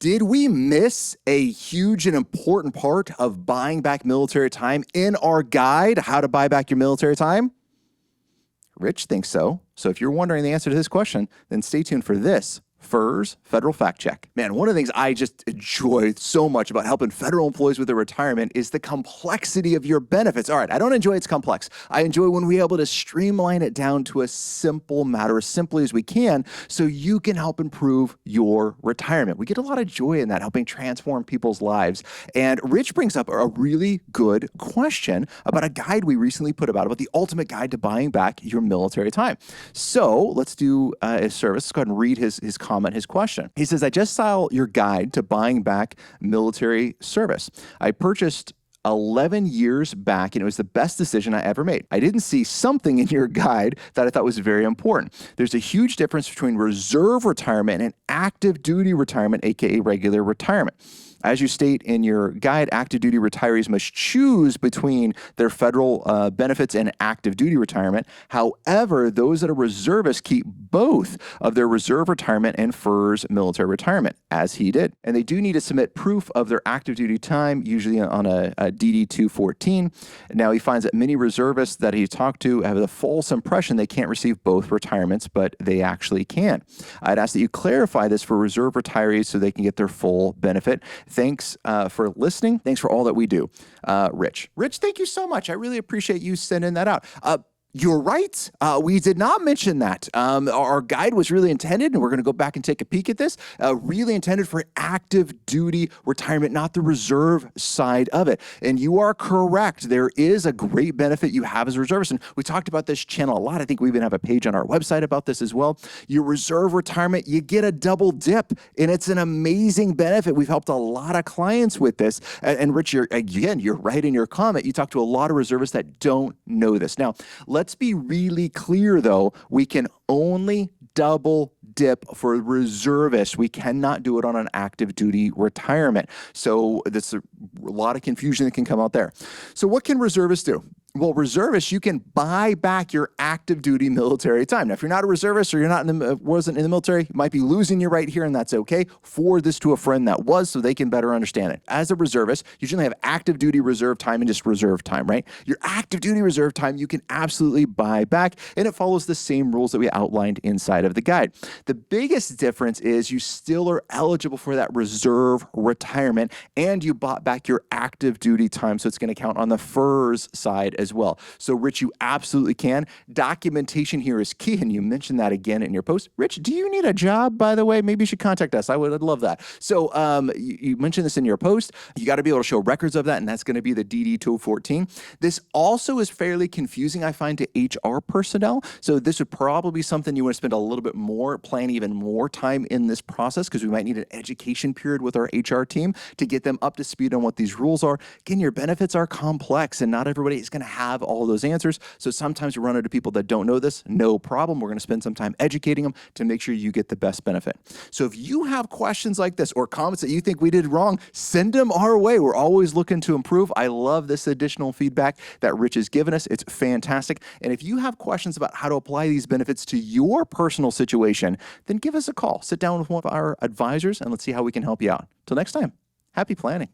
Did we miss a huge and important part of buying back military time in our guide, How to Buy Back Your Military Time? Rich thinks so. So if you're wondering the answer to this question, then stay tuned for this FERS Federal Fact Check. Man, one of the things I just enjoy so much about helping federal employees with their retirement is the complexity of your benefits. All right, I don't enjoy it's complex. I enjoy when we're able to streamline it down to a simple matter, as simply as we can, so you can help improve your retirement. We get a lot of joy in that, helping transform people's lives. And Rich brings up a really good question about a guide we recently put about the ultimate guide to buying back your military time. So let's do a service. Let's go ahead and read his comment, his question. He says, I just saw your guide to buying back military service. I purchased 11 years back, and it was the best decision I ever made. I didn't see something in your guide that I thought was very important. There's a huge difference between reserve retirement and active duty retirement, aka regular retirement. As you state in your guide, active duty retirees must choose between their federal benefits and active duty retirement. However, those that are reservists keep both of their reserve retirement and FERS military retirement, as he did. And they do need to submit proof of their active duty time, usually on a DD 214. Now, he finds that many reservists that he talked to have the false impression they can't receive both retirements, but they actually can. I'd ask that you clarify this for reserve retirees so they can get their full benefit. Thanks for listening. Thanks for all that we do. Rich, thank you so much. I really appreciate you sending that out. You're right. We did not mention that. Our guide was really intended, and we're going to go back and take a peek at this, really intended for active duty retirement, not the reserve side of it. And you are correct. There is a great benefit you have as a reservist. And we talked about this channel a lot. I think we even have a page on our website about this as well. Your reserve retirement, you get a double dip, and it's an amazing benefit. We've helped a lot of clients with this. And Rich, you're right in your comment. You talk to a lot of reservists that don't know this. Now, let's be really clear, though. We can only double dip for reservists. We cannot do it on an active duty retirement. So there's a lot of confusion that can come out there. So what can reservists do? Well, reservists, you can buy back your active duty military time. Now, if you're not a reservist or you're not wasn't in the military, you might be losing your right here, and that's okay. Forward this to a friend that was so they can better understand it. As a reservist, you generally have active duty reserve time and just reserve time, right? Your active duty reserve time, you can absolutely buy back, and it follows the same rules that we outlined inside of the guide. The biggest difference is you still are eligible for that reserve retirement, and you bought back your active duty time, so it's going to count on the FERS side as well. So Rich, you absolutely can. Documentation here is key, and you mentioned that again in your post. Rich, do you need a job, by the way? Maybe you should contact us. I'd love that. So you mentioned this in your post. You got to be able to show records of that, and that's going to be the DD 214. This also is fairly confusing, I find, to HR personnel. So this would probably be something you want to spend a little bit more, plan even more time in this process, because we might need an education period with our HR team to get them up to speed on what these rules are. Again, your benefits are complex, and not everybody is going to have all those answers. So sometimes you run into people that don't know this. No problem. We're going to spend some time educating them to make sure you get the best benefit. So if you have questions like this or comments that you think we did wrong, send them our way. We're always looking to improve. I love this additional feedback that Rich has given us. It's fantastic. And if you have questions about how to apply these benefits to your personal situation, then give us a call. Sit down with one of our advisors and let's see how we can help you out. Till next time, happy planning.